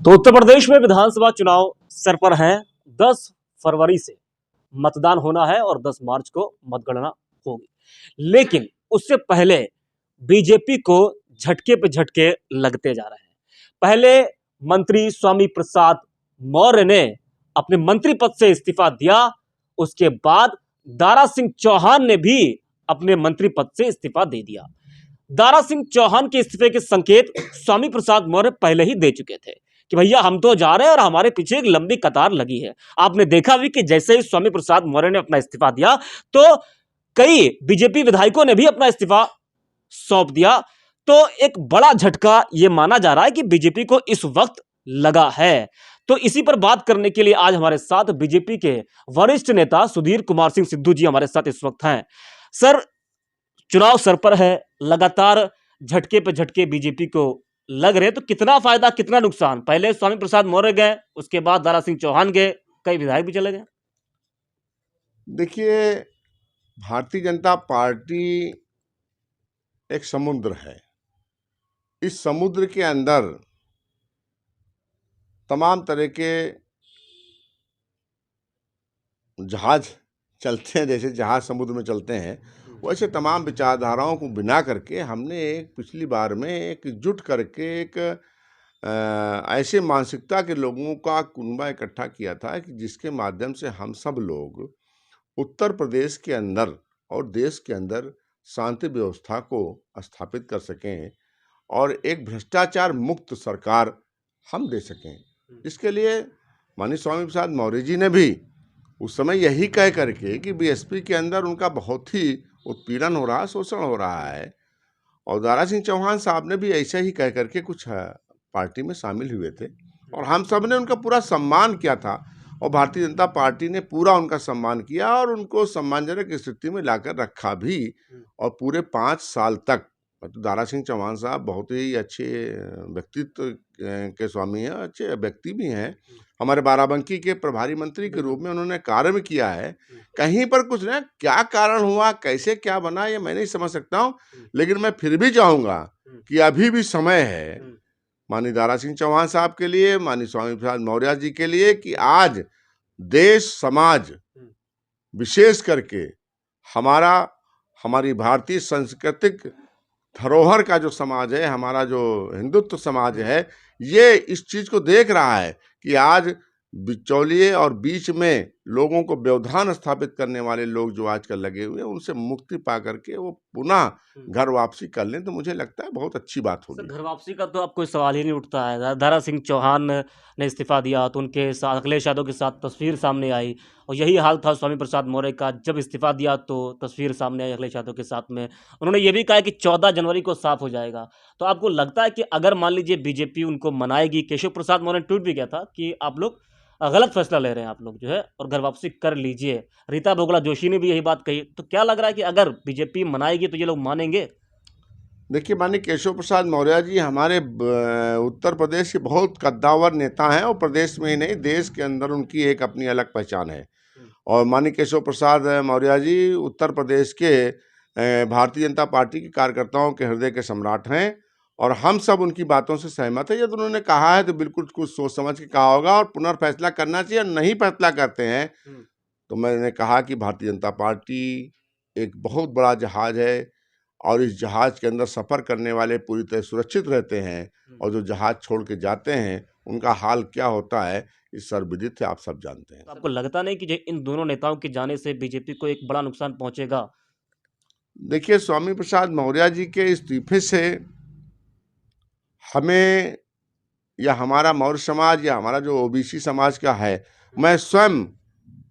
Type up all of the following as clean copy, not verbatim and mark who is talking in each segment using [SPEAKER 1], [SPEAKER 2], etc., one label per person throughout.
[SPEAKER 1] तो उत्तर प्रदेश में विधानसभा चुनाव सर पर हैं। 10 फरवरी से मतदान होना है और 10 मार्च को मतगणना होगी। लेकिन उससे पहले बीजेपी को झटके पे झटके लगते जा रहे हैं। पहले मंत्री स्वामी प्रसाद मौर्य ने अपने मंत्री पद से इस्तीफा दिया। उसके बाद दारा सिंह चौहान ने भी अपने मंत्री पद से इस्तीफा दे दिया। दारा सिंह चौहान के इस्तीफे के संकेत स्वामी प्रसाद मौर्य पहले ही दे चुके थे कि भैया हम तो जा रहे हैं और हमारे पीछे एक लंबी कतार लगी है। आपने देखा भी कि जैसे ही स्वामी प्रसाद मौर्य ने अपना इस्तीफा दिया तो कई बीजेपी विधायकों ने भी अपना इस्तीफा सौंप दिया। तो एक बड़ा झटका यह माना जा रहा है कि बीजेपी को इस वक्त लगा है। तो इसी पर बात करने के लिए आज हमारे साथ बीजेपी के वरिष्ठ नेता सुधीर कुमार सिंह सिद्धू जी हमारे साथ इस वक्त हैं। सर, चुनाव सर पर है, लगातार झटके पे झटके बीजेपी को लग रहे, तो कितना फायदा कितना नुकसान? पहले स्वामी प्रसाद मौर्य गए, उसके बाद दारा सिंह चौहान गए, कई विधायक भी चले गए।
[SPEAKER 2] देखिए, भारतीय जनता पार्टी एक समुद्र है। इस समुद्र के अंदर तमाम तरह के जहाज चलते हैं। जैसे जहाज समुद्र में चलते हैं, वैसे तमाम विचारधाराओं को बिना करके हमने एक पिछली बार में एकजुट करके एक ऐसे मानसिकता के लोगों का कुनबा इकट्ठा किया था कि जिसके माध्यम से हम सब लोग उत्तर प्रदेश के अंदर और देश के अंदर शांति व्यवस्था को स्थापित कर सकें और एक भ्रष्टाचार मुक्त सरकार हम दे सकें। इसके लिए माननीय स्वामी प्रसाद मौर्य जी ने भी उस समय यही कह करके कि बीएसपी के अंदर उनका बहुत ही उत्पीड़न हो रहा है, शोषण हो रहा है, और दारा सिंह चौहान साहब ने भी ऐसे ही कह करके कुछ पार्टी में शामिल हुए थे और हम सब ने उनका पूरा सम्मान किया था और भारतीय जनता पार्टी ने पूरा उनका सम्मान किया और उनको सम्मानजनक स्थिति में लाकर रखा भी। और पूरे 5 साल तक तो दारा सिंह चौहान साहब बहुत ही अच्छे व्यक्तित्व के स्वामी हैं, अच्छे व्यक्ति भी हैं। हमारे बाराबंकी के प्रभारी मंत्री के रूप में उन्होंने कार्य भी किया है। कहीं पर कुछ ना क्या कारण हुआ, कैसे क्या बना, ये मैं नहीं समझ सकता हूँ, लेकिन मैं फिर भी चाहूँगा कि अभी भी समय है माननीय दारा सिंह चौहान साहब के लिए, माननीय स्वामी प्रसाद मौर्य जी के लिए कि आज देश समाज विशेष करके हमारी भारतीय सांस्कृतिक धरोहर का जो समाज है, हमारा जो हिंदुत्व समाज है, ये इस चीज को देख रहा है कि आज बिचौलिए और बीच में लोगों को व्यवधान स्थापित करने वाले लोग जो आजकल लगे हुए हैं, उनसे मुक्ति पा करके वो पुनः घर वापसी कर लें, तो मुझे लगता है बहुत अच्छी बात होगी।
[SPEAKER 1] घर वापसी का तो अब कोई सवाल ही नहीं उठता है। दारा सिंह चौहान ने इस्तीफा दिया तो उनके साथ अखिलेश यादव के साथ तस्वीर सामने आई और यही हाल था स्वामी प्रसाद मौर्य का। जब इस्तीफा दिया तो तस्वीर सामने आई अखिलेश यादव के साथ में। उन्होंने ये भी कहा कि 14 जनवरी को साफ हो जाएगा। तो आपको लगता है कि अगर मान लीजिए बीजेपी उनको मनाएगी? केशव प्रसाद मौर्य ने ट्वीट भी किया था कि आप लोग गलत फैसला ले रहे हैं, आप लोग जो है, और घर वापसी कर लीजिए। रीता बहुगुणा जोशी ने भी यही बात कही। तो क्या लग रहा है कि अगर बीजेपी मनाएगी तो ये लोग मानेंगे?
[SPEAKER 2] देखिए, माननीय केशव प्रसाद मौर्य जी हमारे उत्तर प्रदेश के बहुत कद्दावर नेता हैं और प्रदेश में ही नहीं, देश के अंदर उनकी एक अपनी अलग पहचान है। और माननीय केशव प्रसाद मौर्य जी उत्तर प्रदेश के भारतीय जनता पार्टी के कार्यकर्ताओं के हृदय के सम्राट हैं और हम सब उनकी बातों से सहमत है। यदि उन्होंने कहा है तो बिल्कुल कुछ सोच समझ के कहा होगा और पुनर्फैसला करना चाहिए। नहीं फैसला करते हैं तो मैंने कहा कि भारतीय जनता पार्टी एक बहुत बड़ा जहाज है और इस जहाज के अंदर सफ़र करने वाले पूरी तरह सुरक्षित रहते हैं और जो जहाज छोड़ के जाते हैं उनका हाल क्या होता है इस सर्वविदित है, आप सब जानते हैं।
[SPEAKER 1] तो आपको लगता नहीं कि इन दोनों नेताओं के जाने से बीजेपी को एक बड़ा नुकसान पहुंचेगा?
[SPEAKER 2] देखिए, स्वामी प्रसाद मौर्य जी के इस्तीफे से हमें या हमारा मौर्य समाज या हमारा जो ओबीसी समाज का है, मैं स्वयं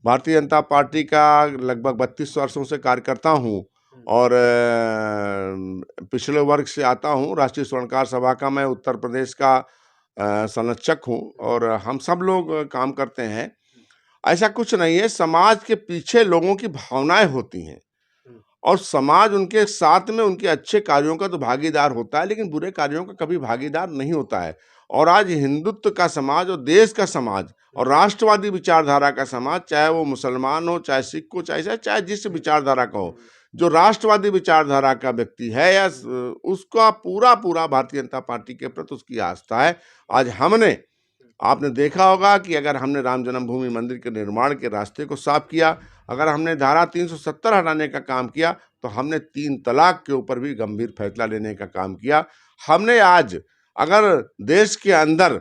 [SPEAKER 2] भारतीय जनता पार्टी का लगभग 32 वर्षों से कार्यकर्ता हूँ और पिछले वर्ग से आता हूँ। राष्ट्रीय स्वर्णकार सभा का मैं उत्तर प्रदेश का संरक्षक हूँ और हम सब लोग काम करते हैं। ऐसा कुछ नहीं है, समाज के पीछे लोगों की भावनाएं होती हैं और समाज उनके साथ में उनके अच्छे कार्यों का तो भागीदार होता है, लेकिन बुरे कार्यों का कभी भागीदार नहीं होता है। और आज हिंदुत्व का समाज और देश का समाज और राष्ट्रवादी विचारधारा का समाज, चाहे वो मुसलमान हो, चाहे सिख हो, चाहे जिस विचारधारा का हो, जो राष्ट्रवादी विचारधारा का व्यक्ति है या उसका पूरा भारतीय जनता पार्टी के प्रति उसकी आस्था है। आज हमने आपने देखा होगा कि अगर हमने राम जन्मभूमि मंदिर के निर्माण के रास्ते को साफ किया, अगर हमने धारा 370 हटाने का काम किया, तो हमने 3 तलाक के ऊपर भी गंभीर फैसला लेने का काम किया। हमने आज अगर देश के अंदर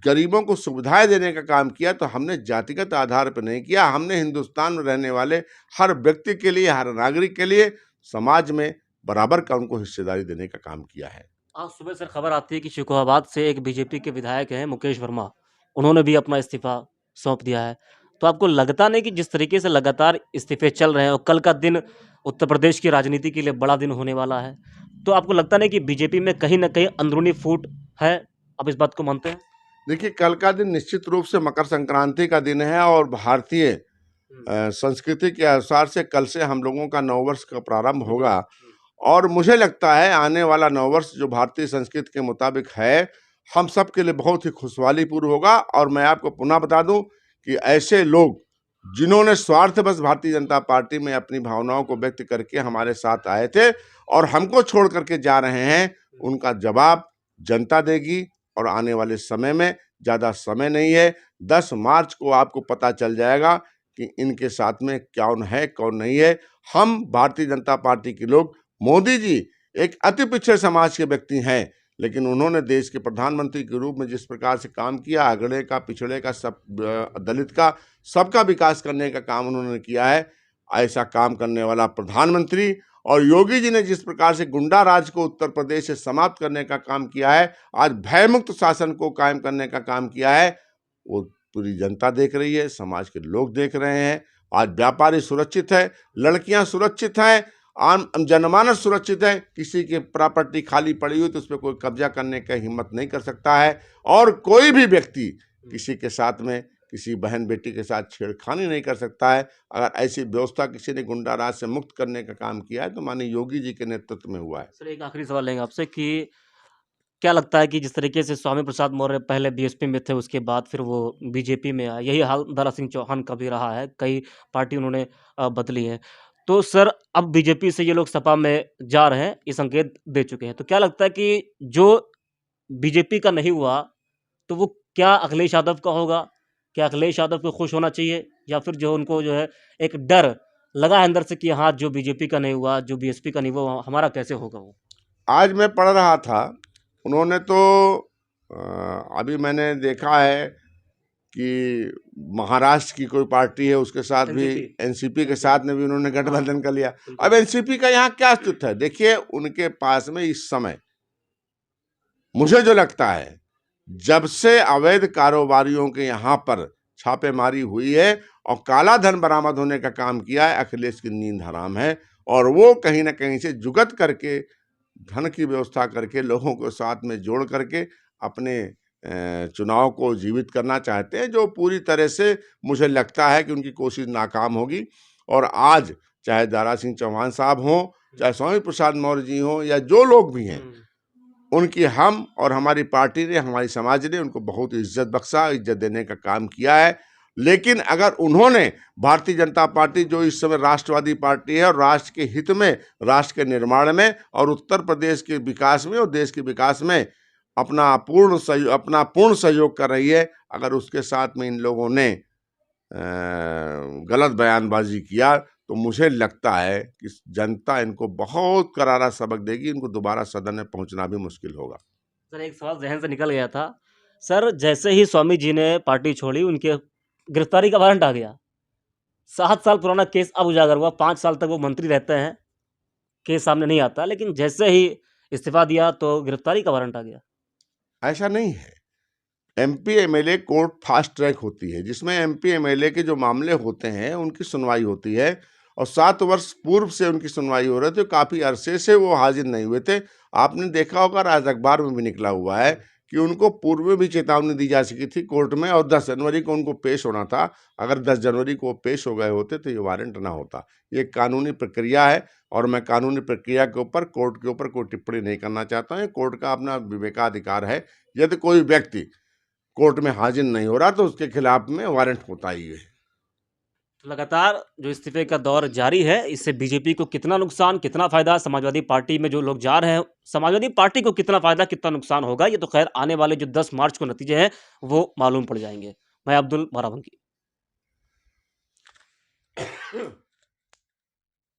[SPEAKER 2] गरीबों को सुविधाएं देने का काम किया, तो हमने जातिगत आधार पर नहीं किया, हमने हिंदुस्तान में रहने वाले हर व्यक्ति के लिए, हर नागरिक के लिए समाज में बराबर का उनको हिस्सेदारी देने का काम किया है।
[SPEAKER 1] आज सुबह सर खबर आती है कि शिकोहाबाद से एक बीजेपी के विधायक हैं मुकेश वर्मा, उन्होंने भी अपना इस्तीफा सौंप दिया है। तो आपको लगता नहीं कि जिस तरीके से लगातार इस्तीफे चल रहे हैं और कल का दिन उत्तर प्रदेश की राजनीति के लिए बड़ा दिन होने वाला है, तो आपको लगता नहीं कि बीजेपी में कहीं ना कहीं अंदरूनी फूट है? आप इस बात को मानते हैं?
[SPEAKER 2] देखिए, कल का दिन निश्चित रूप से मकर संक्रांति का दिन है और भारतीय संस्कृति के अनुसार से कल से हम लोगों का नववर्ष का प्रारंभ होगा। और मुझे लगता है आने वाला नववर्ष जो भारतीय संस्कृति के मुताबिक है, हम सब के लिए बहुत ही खुशहालीपूर्ण होगा। और मैं आपको पुनः बता दूं कि ऐसे लोग जिन्होंने स्वार्थवश भारतीय जनता पार्टी में अपनी भावनाओं को व्यक्त करके हमारे साथ आए थे और हमको छोड़ करके जा रहे हैं, उनका जवाब जनता देगी। और आने वाले समय में, ज़्यादा समय नहीं है, 10 मार्च को आपको पता चल जाएगा कि इनके साथ में कौन है कौन नहीं है। हम भारतीय जनता पार्टी के लोग, मोदी जी एक अति पिछड़े समाज के व्यक्ति हैं, लेकिन उन्होंने देश के प्रधानमंत्री के रूप में जिस प्रकार से काम किया, अगड़े का, पिछड़े का, सब दलित का, सबका विकास करने का काम उन्होंने किया है। ऐसा काम करने वाला प्रधानमंत्री, और योगी जी ने जिस प्रकार से गुंडा राज को उत्तर प्रदेश से समाप्त करने का काम किया है, आज भयमुक्त शासन को कायम करने का काम किया है, वो पूरी जनता देख रही है, समाज के लोग देख रहे हैं। आज व्यापारी सुरक्षित है, लड़कियां सुरक्षित हैं, आम जनमानस सुरक्षित है, किसी की प्रॉपर्टी खाली पड़ी हुई तो उस पर कोई कब्जा करने का हिम्मत नहीं कर सकता है। और कोई भी व्यक्ति किसी के साथ में, किसी बहन बेटी के साथ छेड़खानी नहीं कर सकता है। अगर ऐसी व्यवस्था किसी ने गुंडा राज से मुक्त करने का काम किया है, तो माननीय योगी जी के नेतृत्व में हुआ है।
[SPEAKER 1] सर एक आखिरी सवाल लेंगे आपसे कि क्या लगता है कि जिस तरीके से स्वामी प्रसाद मौर्य पहले बीएसपी में थे, उसके बाद फिर वो बीजेपी में आए, यही हाल दारा सिंह चौहान का भी रहा है, कई पार्टी उन्होंने बदली है। तो सर अब बीजेपी से ये लोग सपा में जा रहे हैं, ये संकेत दे चुके हैं। तो क्या लगता है कि जो बीजेपी का नहीं हुआ, तो वो क्या अखिलेश यादव का होगा? क्या अखिलेश यादव को खुश होना चाहिए, या फिर जो उनको जो है एक डर लगा है अंदर से कि हाँ जो बीजेपी का नहीं हुआ, जो बीएसपी का नहीं हुआ, वो हमारा कैसे होगा वो?
[SPEAKER 2] आज मैं पढ़ रहा था, उन्होंने तो अभी मैंने देखा है कि महाराष्ट्र की कोई पार्टी है, उसके साथ भी, एनसीपी के साथ में भी उन्होंने गठबंधन कर लिया। अब एनसीपी का यहाँ क्या अस्तित्व है? देखिए, उनके पास में इस समय, मुझे जो लगता है, जब से अवैध कारोबारियों के यहाँ पर छापेमारी हुई है और काला धन बरामद होने का काम किया है, अखिलेश की नींद हराम है। और वो कहीं ना कहीं से जुगत करके, धन की व्यवस्था करके, लोगों को साथ में जोड़ करके अपने चुनाव को जीवित करना चाहते हैं, जो पूरी तरह से मुझे लगता है कि उनकी कोशिश नाकाम होगी। और आज चाहे दारा सिंह चौहान साहब हों, चाहे स्वामी प्रसाद मौर्य जी हों, या जो लोग भी हैं, उनकी हम और हमारी पार्टी ने, हमारी समाज ने उनको बहुत इज्जत बख्शा, इज्जत देने का काम किया है। लेकिन अगर उन्होंने, भारतीय जनता पार्टी जो इस समय राष्ट्रवादी पार्टी है और राष्ट्र के हित में, राष्ट्र के निर्माण में और उत्तर प्रदेश के विकास में और देश के विकास में अपना पूर्ण सहयोग कर रही है, अगर उसके साथ में इन लोगों ने गलत बयानबाजी किया, तो मुझे लगता है कि जनता इनको बहुत करारा सबक देगी, इनको दोबारा सदन में पहुंचना भी मुश्किल होगा।
[SPEAKER 1] सर एक सवाल जहन से निकल गया था। सर जैसे ही स्वामी जी ने पार्टी छोड़ी, उनके गिरफ्तारी का वारंट आ गया। 7 साल पुराना केस अब उजागर हुआ, 5 साल तक वो मंत्री रहते हैं, केस सामने नहीं आता, लेकिन जैसे ही इस्तीफा दिया तो गिरफ्तारी का वारंट आ गया।
[SPEAKER 2] ऐसा नहीं है। MP MLA court fast track होती है, जिसमें एमपी एमएलए के जो मामले होते हैं उनकी सुनवाई होती है, और 7 वर्ष पूर्व से उनकी सुनवाई हो रही थी। काफ़ी अरसे से वो हाजिर नहीं हुए थे। आपने देखा होगा, आज अखबार में भी निकला हुआ है कि उनको पूर्व में भी चेतावनी दी जा चुकी थी कोर्ट में, और 10 जनवरी को उनको पेश होना था। अगर 10 जनवरी को पेश हो गए होते तो ये वारंट ना होता। ये कानूनी प्रक्रिया है, और मैं कानूनी प्रक्रिया के ऊपर, कोर्ट के ऊपर कोई टिप्पणी नहीं करना चाहता हूँ। कोर्ट का अपना विवेकाधिकार है। यदि कोई व्यक्ति कोर्ट में हाजिर नहीं हो रहा तो उसके खिलाफ में वारंट होता ही है।
[SPEAKER 1] तो लगातार जो इस्तीफे का दौर जारी है, इससे बीजेपी को कितना नुकसान, कितना फायदा, समाजवादी पार्टी में जो लोग जा रहे हैं, समाजवादी पार्टी को कितना फायदा, कितना नुकसान होगा, ये तो खैर आने वाले जो 10 मार्च को नतीजे हैं वो मालूम पड़ जाएंगे। मैं अब्दुल बाराबंकी।